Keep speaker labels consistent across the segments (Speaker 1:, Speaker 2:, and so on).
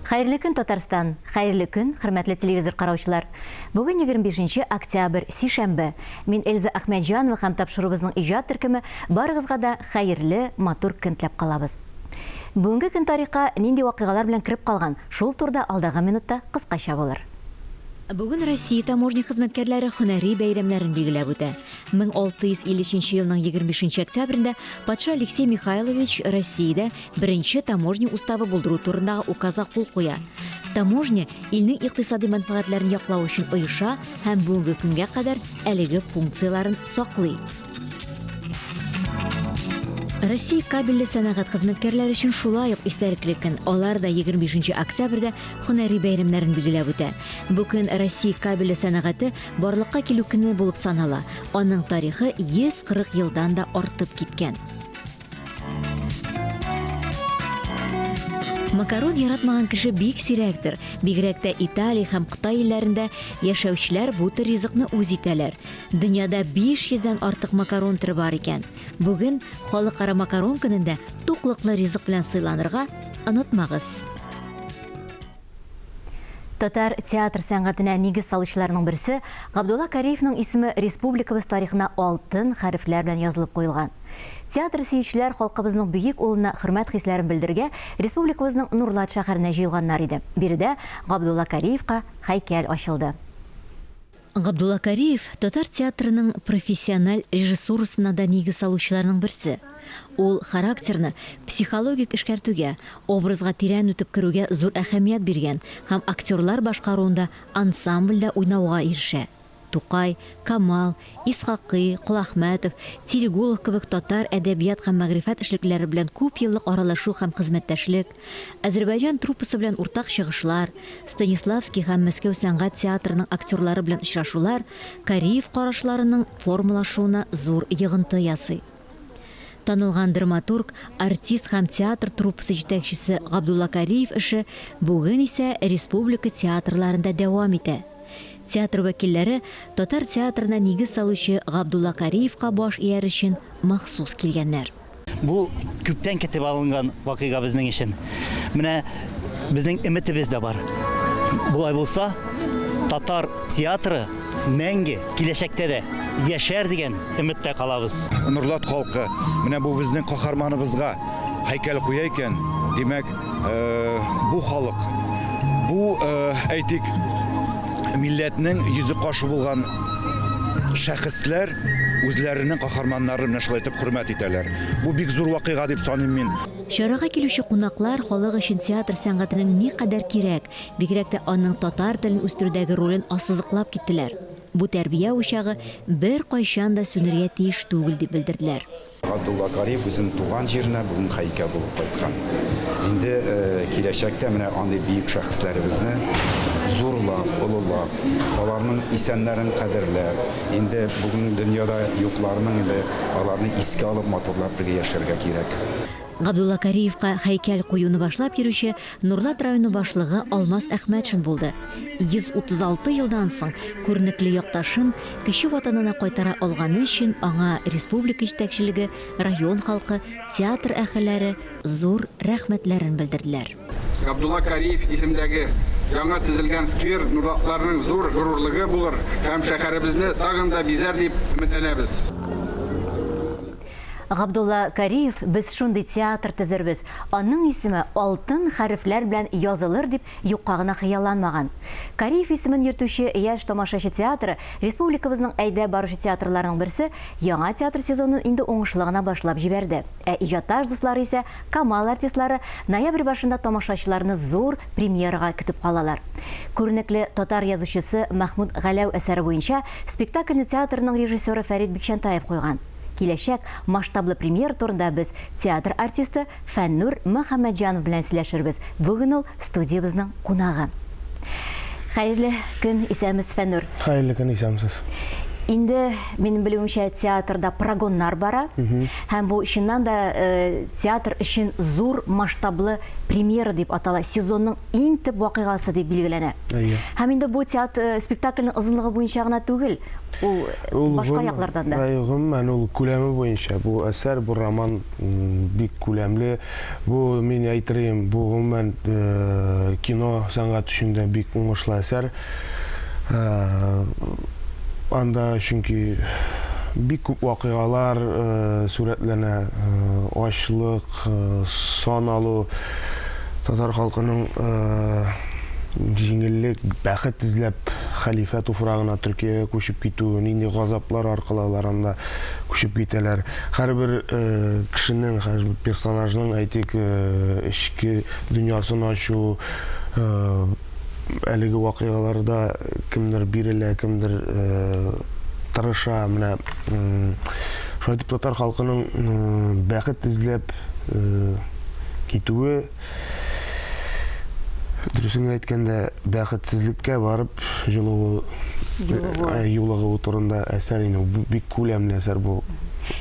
Speaker 1: Хәерле көн, Татарстан. Хәерле көн, хөрмәтле телевизор караучылар. Бүген 25 октябрь, сишәмбе. Мин Эльза Әхмәтҗанова һәм тапшырубызның иҗат төркеме барыгызга да хәерле, матур көн теләп калабыз. Бүгенге көн тарихка нинди вакыйгалар белән кирип калган, шул турыда алдагы минутта кыскача булыр. Бүген Россия таможня хезмәткәрләре һөнәри бәйрәмнәрен билгеләп үтә. 1653 елның 25 октябрендә патша Алексей Михайлович Россиядә беренче таможня уставы булдыру турындагы указга кул куя. Таможня илнең икътисади мәнфәгатьләрен яклау өчен оеша һәм бүгенге көнгә кадәр әлеге функцияларын саклый. Россия кабельле сәнәгать хезмәткәрләре өчен шулай ук истәлекле көн. Алар да 25 октябрьдә һөнәри бәйрәмнәрен билгеләп үтә. Бу көн Россия кабельле сәнәгате барлыкка килү көне булып санала. Аның тарихы 140 елдан да артып киткән. Макарон яратмаган кеше бик сирәктер. Бигрәк тә Италия һәм Кытай илләрендә яшәүчеләр бу төр ризыкны үз итәләр. Дөньяда 500-дән артык макарон türе бар икән. Бүген халыкара макарон көнендә туклыклы ризык белән сыйланырга онытмагыз. Татар театр сәнгатенә нигез салучыларның берсе Габдулла Кариевның исеме республикабыз тарихына алтын хәрефләр белән язылып куелган. Театр сөючеләр халкыбызның бөек улына хөрмәт хисләрен белдергә республикабызның Нурлат шәһәренә җыелганнар иде. Биредә Габдулла Кариевка һәйкәл ачылды. Габдулла Кариев татар театрының профессиональ режиссурасына да нигез салучыларның берсе. Ул характерны психологик эшкәртүгә, образга тирән үтеп керүгә зур әһәмият биргән һәм актерлар башкаруында ансамбльдә уйнауга ирешә. Тукай, Камал, Исхакый, Кулахмәтов, Тиригулов кебек татар әдәбият һәм мәгърифәт эшлекләре белән күп еллык аралашу һәм хезмәттәшлек, Азәрбайҗан труппасы белән уртак чыгышлар, Станиславский һәм Мәскәү сәнгать театрының актерлары белән очрашулар Кариев карашларының формалашуына зур йогынты ясый. Танылган драматург, артист һәм театр труппасы җитәкчесе Габдулла Кариев эше бүген исә республика театрларында дәвам итә. Театр вәкилләре татар театрына нигез салучы Габдулла Кариевка баш ияр өчен махсус килгәннәр.
Speaker 2: Бу күптән көтеп алынган вакыйга безнең өчен. Менә безнең өметебез дә бар. Булай булса, татар театры мәңге киләчәктә дә яшәр дигән өметтә калабыз.
Speaker 3: Нурлат халкы менә бу безнең каһарманыбызга һәйкәл куя икән. Димәк, бу халык, бу әйтик милләтнең йөзе кашы булган шәхесләр үзләренең каһарманнарын менә шулай итеп хөрмәт итәләр. Бу бик зур вакыйга дип саныйм мин.
Speaker 1: Чарага килүче кунаклар халык өчен театр сәнгатенең ни кадәр кирәк, бигрәк тә аның татар телен үстерүдәге ролен ассызыклап киттеләр. Бу тәрбия учагы бер кайчан да сүнәргә тиеш түгел дип белдерделәр.
Speaker 4: Габдулла Кариев үзенең туган җиренә бүген һәйкәл булып кайткан. Инде киләчәктә менә андый бөек шәхесләребезне зурлап, олылап, аларның исәннәрен кадерләп, инде бүген дөньяда юкларның инде аларны искә алып матурлап бергә яшәргә кирәк.
Speaker 1: Габдулла Кариевка һәйкәл куюны башлап йөрүче Нурлат районы башлыгы Алмаз Әхмәтшин булды. 136 елдан соң күренекле якташын кече ватанына кайтара алганы өчен аңа республика җитәкчелеге, район халкы, театр әһелләре зур рәхмәтләрен белдерделәр.
Speaker 5: Габдулла Кариев исемдәге яңа төзелгән сквер Нурлатларның зур горурлыгы булыр һәм шәһәребезне тагын да бизәр дип өметләнәбез.
Speaker 1: Габдулла Кариев без шундый театр төзербез. Аның исеме алтын хәрефләр белән язылыр дип юкка гына хыялланмаган. Кариев исемен йөртүче яшь тамашачы театры республикабызның әйдә баручы театрларының берсе яңа театр сезонын инде уңышлы гына башлап җибәрде. Иҗатташ дуслары исә Камал артистлары ноябрь башында тамашачыларны зур премьерага көтеп калалар. Күренекле татар язучысы Мәхмүд Галәү әсәре буенча спектакльне театрның режиссеры Фәрит Бикчәнтаев куйган. Киләчәк масштаблы премьер турында без театр артисты Фәннур Мөхәммәтҗанов белән сөйләшербез. Бүген ул студиябызның кунагы. Хәерле көн, исәмез Фәннур.
Speaker 6: Хәерле көн, исәмсез.
Speaker 1: Инде минем белүемчә театрда прогоннар бара. Һәм бу чыннан да театр өчен зур масштаблы премьера дип атала. Сезонның иң төп вакыйгасы дип билгеләнә. Һәм инде бу театр спектакльнең озынлыгы буенча гына түгел. Ул башка яклардан да.
Speaker 6: Гомумән ул күләме буенча бу әсәр, бу роман бик күләмле. Бу мин әйтерем, бу гомумән кино сәнгать өчен дә бик уңышлы әсәр. Анда чөнки бик күп вакыйгалар сурәтләнә, ачлык, сан алу, татар халкының җиңеллек, бәхет эзләп хәлифә туфрагына Төркиягә күчеп китү, нинди газаплар аркылы алар анда күчеп китәләр. Һәрбер кешенең, һәрбер персонажның әйтик эчке дөньясын ачу, әлеге вакыйгаларда кемдер бирелә, кемдер тырыша, менә шулай дип татар халкының бәхет эзләп китүе, дөресен әйткәндә, бәхетсезлеккә барып юлыгы турында әсәр инде, бик күләмле әсәр бу.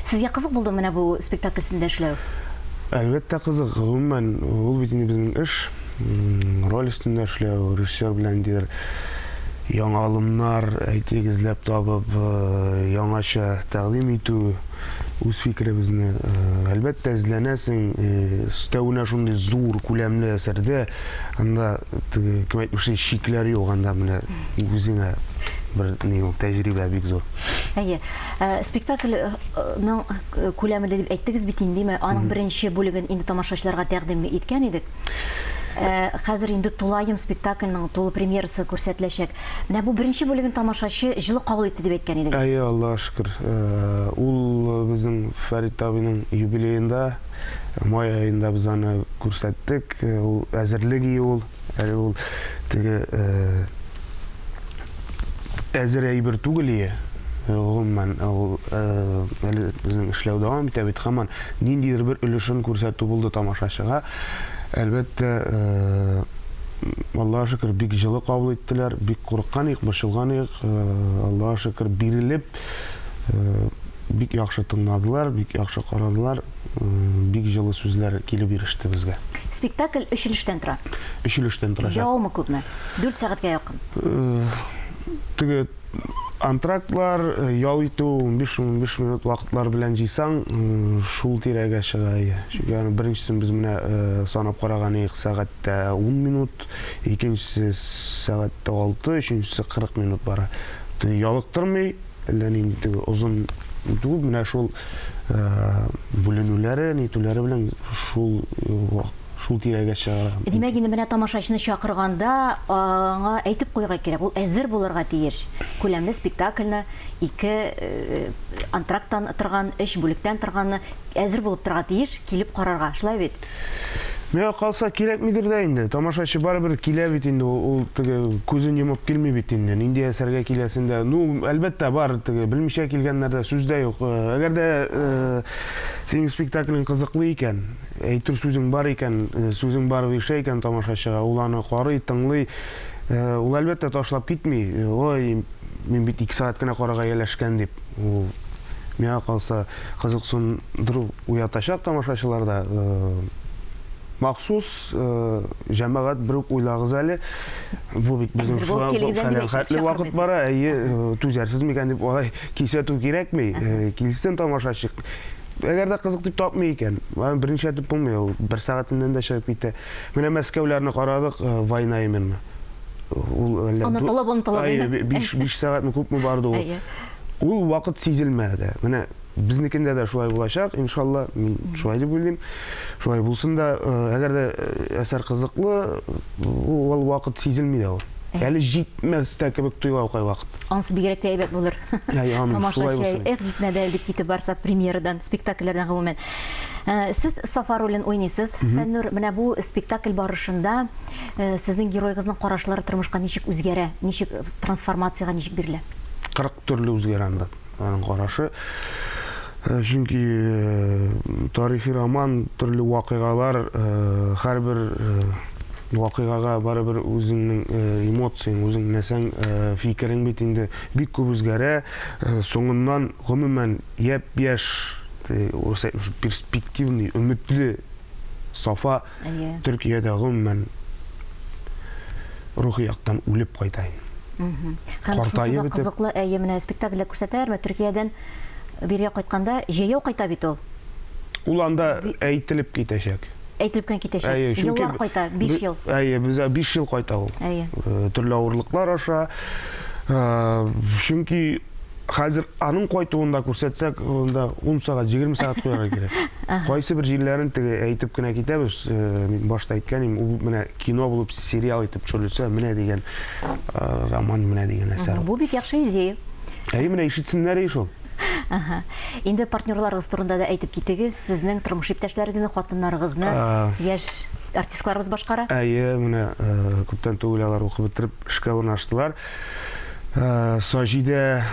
Speaker 1: Сезгә кызык булды менә бу спектакльсендә эшләү?
Speaker 6: Әлбәттә кызык, гомумән ул бит инде безнең эш, роль өстендә эшләү, режиссер белән дидер яңа алымнар әйтик эзләп табып, яңача тәкъдим итү, үз фикеребезне әлбәттә эзләнәсең, өстәвенә шундый зур күләмле әсәрдә, анда кем әйтмешли шикләр юк, анда менә үзеңә бер тәҗрибә бик зур.
Speaker 1: Спектакльнең күләме дип әйттегез бит инде, аның беренче бүлеген инде тамашачыларга тәкъдим иткән идек. Хәзер инде Тулаем спектакльнең тулы премьерасы күрсәтеләчәк. Менә бу беренче бүлеген тамашачы җылы кабул итте дип әйткән идегез.
Speaker 6: Аллаһка шөкер. Ул безнең Фәрит абыйның юбилеенда, май аенда без аны күрсәттек. Ул әзерлеге ул, әле ул теге әзер әйбер түгел. Гомумән ул әле безнең эшләү дәвам итә бит, һаман ниндидер бер өлешен күрсәтү булды тамашачыга. Әлбәттә, Аллаһка шөкер, бик җылы кабул иттеләр, бик курыккан идек, борчылган идек. Аллаһка шөкер, бирелеп, бик яхшы тыңладылар, бик яхшы карадылар, бик җылы сүзләр килеп иреште безгә.
Speaker 1: Спектакль 3 өлештән тора.
Speaker 6: 3 өлештән тора.
Speaker 1: Дәвамы күпме? 4 сәгатькә якын.
Speaker 6: Теге антрактлар, ял итү 15 минут вакытлар белән җыйсаң, шул тирәгә чыга. Чөнки беренчесен без менә санап караган идек, сәгатьтә 10 минут, икенчесе сәгатьтә 6, өченчесе 40 минут бара. Ялыктырмый, әллә нинди озын түгел, менә шул бүленүләре, нитүләре белән шул тирәгә чыга.
Speaker 1: Димәк, инде менә тамашачыны чакырганда аңа әйтеп куярга кирәк. Ул әзер булырга тиеш. Күләмле спектакльне 2 антракттан торган, 3 бүлектән торганны әзер булып торырга тиеш, килеп карарга. Шулай бит?
Speaker 6: Миңа калса кирәкмидер дә инде. Тамашачы барыбер килә бит инде, ул теге күзен йомып килми бит инде. Нинди әсәргә киләсендә, әлбәттә бар, теге белмичә килгәннәрдә сүз дә юк. Әгәр дә синең спектакльң кызыклы икән, әйтер сүзең бар икән, сүзең бар ишә икән тамашачыга, ул аны карый, тыңлый, ул әлбәттә ташлап китми. Ой, мин бит 2 сәгать кенә карарга яләшкән дип. Ул миңа калса кызыксындыру уятачак тамашачыларда. Махсус җәмәгать бер уйлагыз әле, бу бит безнең хәтле вакыт бара, түзәрсез микән дип кисәтү кирәкми, килсен тамашачы. Әгәр дә кызык дип тапмый икән, беренче дип булмый, ул 1 сәгатеннән дә чыгып китә. Менә Мәскәүләрне карадык, война именме. Ул әллә 5 сәгатьме күпме барды ул. Ул вакыт сизелмәде. Менә безнекендә дә шулай булачак, иншалла, мин шулай дип уйлыйм. Шулай булсын да, әгәр дә әсәр кызыклы, ул вакыт сизелми дә ул. Әле җитмәстә кебек тоела ул вакыт.
Speaker 1: Ансы бигрәк тә әйбәт булыр. Тамашачы җитмәде бит китеп барса премьерадан, спектакльләрдән гомумән. Сез Сафа ролен уйныйсыз. Фәннур, менә бу спектакль барышында сезнең геройыгызның карашлары тормышка ничек үзгәрә, ничек трансформациягә ничек бирелә?
Speaker 6: 40 төрле үзгәрәндә аның карашы. Чөнки тарихи роман, төрле вакыйгалар, һәрбер вакыйгага барыбер үзеңнең эмоцияң, үзеңнең нәрсәң, фикерең бит инде бик күп үзгәрә. Соңыннан гомумән япь-яшь, перспективный, өметле Сафа Төркиядә гомумән рухи яктан үлеп кайтайын.
Speaker 1: Һәм шуңа кызыклы менә спектакльдә күрсәтәләр, Төркиядән биргә кайтканда җәяү кайта бит ул.
Speaker 6: Ул анда әйтелеп китәчәк.
Speaker 1: Әйтелеп кенә китәчәк. Еллар кайта, 5 ел.
Speaker 6: Без 5 ел кайта ул. Төрле авырлыклар аша. Чөнки хәзер аның кайтуында күрсәтсәк, онда 10 сагать, 20 сагать куярга кирәк. Кайсы бер җирләрен теге әйтеп кенә китәбез. Мин башта әйткән идем, ул менә кино булып сериал итеп төшерелсә, менә дигән роман, менә дигән әсәр.
Speaker 1: Бу бик яхшы идея.
Speaker 6: Менә ишетсеннәр шул.
Speaker 1: Инде партнерларыгыз турында да әйтеп китегез, сезнең тормыш иптәшләрегезне, хатыннарыгызны яшь артистларыбыз башкара.
Speaker 6: Менә күптән түгел алар укып бетереп эшкә урнаштылар. Саҗидә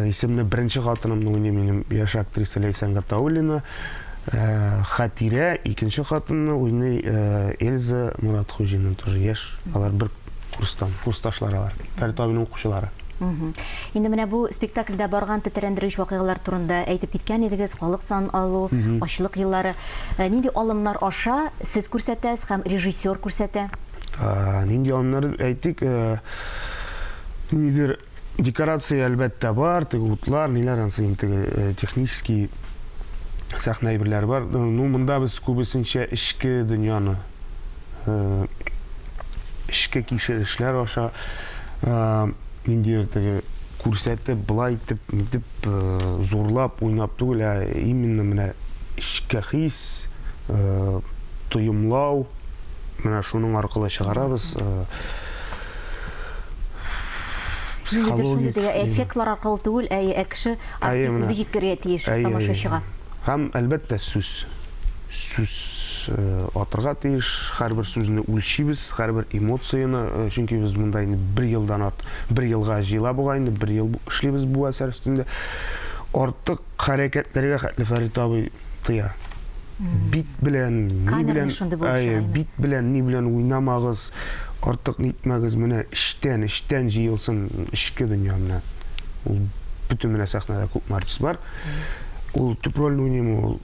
Speaker 6: исемле беренче хатынымны уйный минем яшь актриса Ләйсән Гатауллина. Хатирә икенче хатынны уйный Эльза Муратхужина, тоже яшь. Алар бер курсташлары алар. Фәрит абыйның укучылары.
Speaker 1: Инде менә бу спектакльдә барган тетрәндергеч вакыйгалар турында әйтеп киткән идегез, халык сан алу, ачлык еллары. Нинди алымнар аша сез күрсәтәсез һәм режиссер күрсәтә?
Speaker 6: Нинди алымнар әйтик, нидер декорация әлбәттә бар, теге утлар, ниләр ансы теге технический сәхнә әйберләре бар. Монда без күбесенчә эчке дөньяны, эчке кишер эшләр аша Миндир теге күрсәтеп, былай итеп зурлап, уйнап түгел, именно менә эчке хис, тоемлау, менә шуның аркылы чыгарабыз.
Speaker 1: Психология эффектлар аркылы түгел, кеше артист үзе җиткерергә тиеш тамашачыга.
Speaker 6: Һәм әлбәттә сүз атырга тиеш, һәрбер сүзне үлчибез, һәрбер эмоцияны, чөнки без монда инде 1 елга җыела бугай, инде 1 ел эшлибез бу әсәр өстендә. Артык хәрәкәтләргә хәтле Фәрит абый тыя. Бит белән, ни белән уйнамагыз, артык нитмәгез, менә эчтән җыелсын эчке дөнья менә. Ул бүтән менә сәхнәдә күп артист бар. Ул төп рольне уйный, ул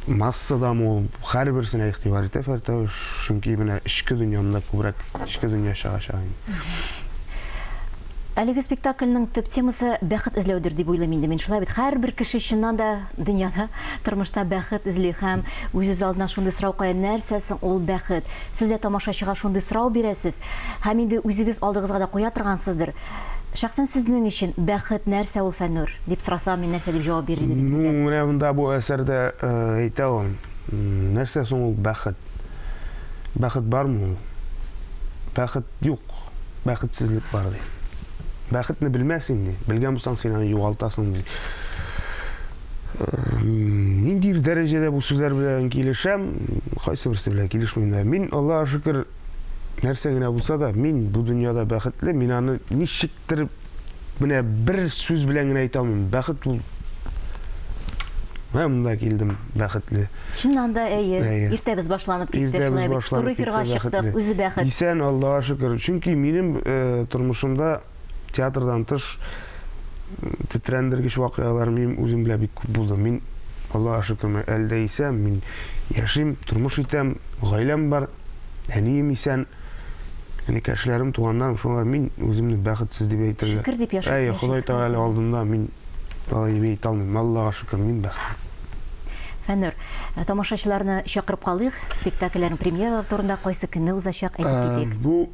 Speaker 6: массадам, ул һәрберсенә игътибар итә Фәрит абый, чөнки менә эчке дөньямда күбрәк, эчке дөнья чыга.
Speaker 1: Әлеге спектакльнең төп темасы бәхет эзләүдер дип уйлыйм инде. Мин шулай бит, һәрбер кеше чыннан да дөньяда, тормышта бәхет эзли һәм үз алдына шундый сорау куя, нәрсәсең ул бәхет? Сез дә тамашачыга шундый сорау бирәсез һәм инде үзегез алдыгызга да куя торгансыздыр. Шәхсән сезнең өчен бәхет нәрсә ул, Фәннур? Дип сорасам, мин нәрсә дип җавап бирдегез микән?
Speaker 6: Менә монда бу әсәрдә әйтә ул. Нәрсә соң ул бәхет? Бәхет бармы ул? Бәхет юк. Бәхетсезлек бар ди. Бәхетне белмәс инде. Белгән булсаң, син аны югалтасың ди. Нинди дәрәҗәдә бу сүзләр белән килешәм, кайсы берсе белән килешмим. Мин, Аллаһка шөкер, нәрсә генә булса да, мин бу дөньяда бәхетле, мин аны ничектер менә бер сүз белән генә әйтә алмыйм. Бәхет ул. Мен монда килдем бәхетле.
Speaker 1: Чыннан да иртәбез башланып китте, шулай бит. Туры эфирга чыктык, үзе бәхет.
Speaker 6: Исән, Аллаһка шөкер. Чөнки минем тормышымда театрдан тыш тетрәндергеч вакыйгалар минем үзем белән бик күп булды. Мин, Аллаһка шөкер, әлдә исән, мин яшим, тормыш итәм, гаиләм бар, әнием исән. Кәшләрем, туганнарым, шуңа мин үземне бәхетсез дип әйтергә.
Speaker 1: Шөкер дип яшәсез.
Speaker 6: Ходай Тәгалә алдында мин алай дип әйтә алмыйм. Аллаһка шөкер, мин бәхетле.
Speaker 1: Фәннур, тамашачыларны чакырып калыйк. Спектакльләрнең премьералары турында кайсы көнне узачак әйтеп китик.
Speaker 6: Бу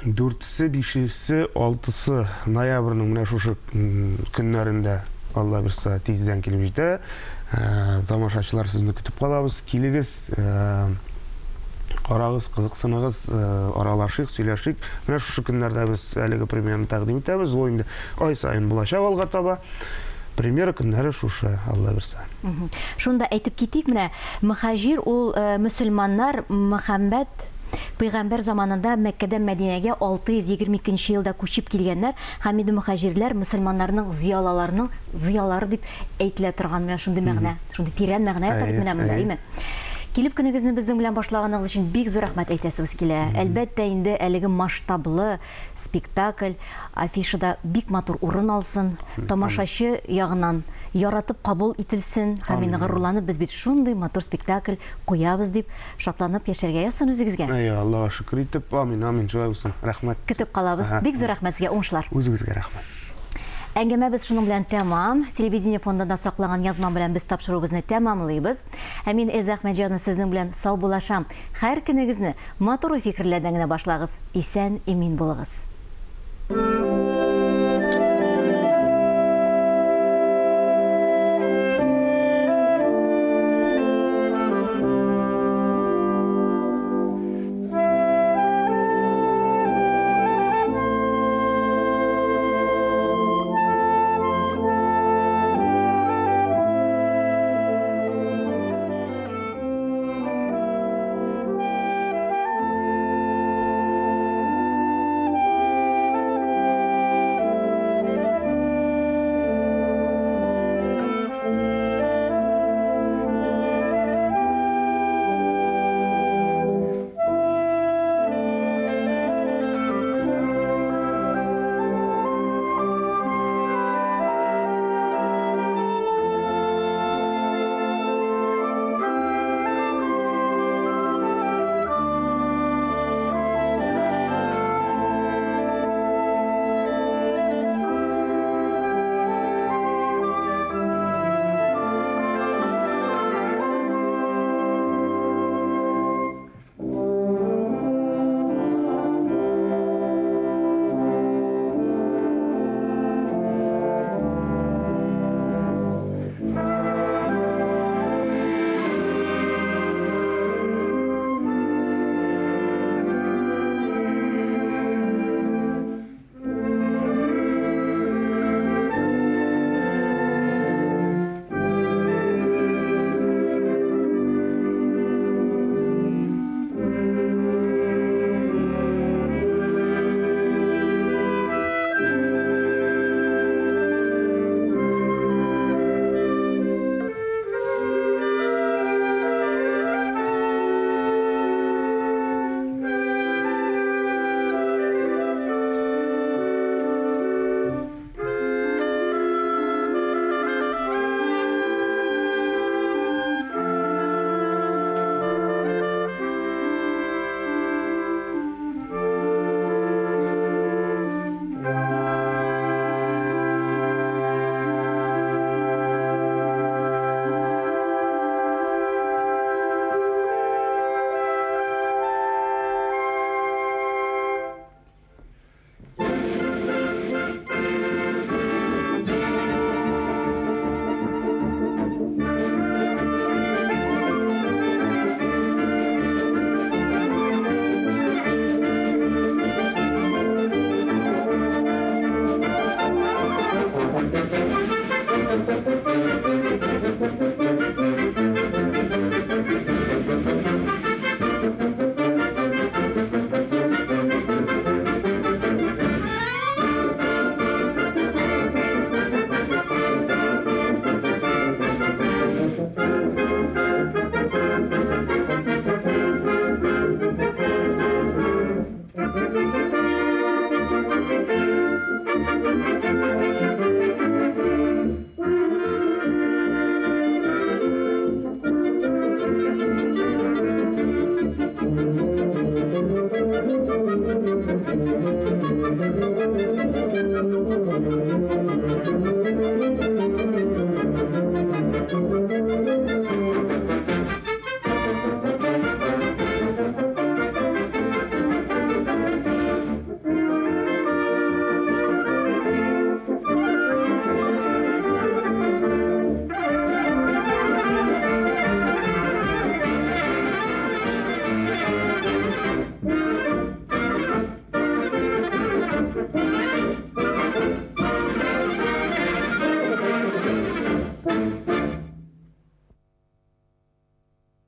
Speaker 6: 4-се, 5-се, 6-сы ноябрьнең менә шушы көннәрендә Алла берсе тиздән килеп җитә. Тамашачылар, сезне көтеп калабыз. Килегез, карагыз, кызыксыныгыз, аралашыйк, сөйләшик. Менә шушы көннәрдә без әлеге премьераны тәкъдим итәбез. Ул инде ай сайын булачак алга таба. Премьера көннәре шушы, Алла берсе.
Speaker 1: Шунда әйтеп китик, менә мөхаҗир ул мөселманнар Мөхәммәд Пәйгамбәр заманында Мәккәдән Мәдинәгә 622 елда күчеп килгәннәр һәм инде мөхаҗирләр мөселманнарның зыялары дип әйтелә торган менә шундый мәгънә, шундый тирән мәгънә ята бит менә монда, әйме? Килеп көнегезне безнең белән башлаганыгыз өчен бик зур рәхмәт әйтәсебез килә. Әлбәттә инде әлеге масштаблы спектакль афишада бик матур урын алсын, тамашачы ягыннан яратып кабул ителсен һәм мине горурланып без бит шундый матур спектакль куябыз дип шатланып яшәргә язсын үзегезгә.
Speaker 6: Аллаға шөкер итеп, амин, амин, шулай булсын. Рәхмәт.
Speaker 1: Көтеп калабыз. Бик зур рәхмәт сезгә, уңышлар.
Speaker 6: Үзегезгә рәхмәт.
Speaker 1: Әңгәмәбез шуның белән тәмам. Телевидение фондында саклаган язма белән без тапшыруыбызны тәмамлыйбыз. Ә мин Эльза Әхмәтҗанова сезнең белән сау булашам. Һәр көнегезне матур фикерләрдән генә башлагыз. Исән, имин булыгыз.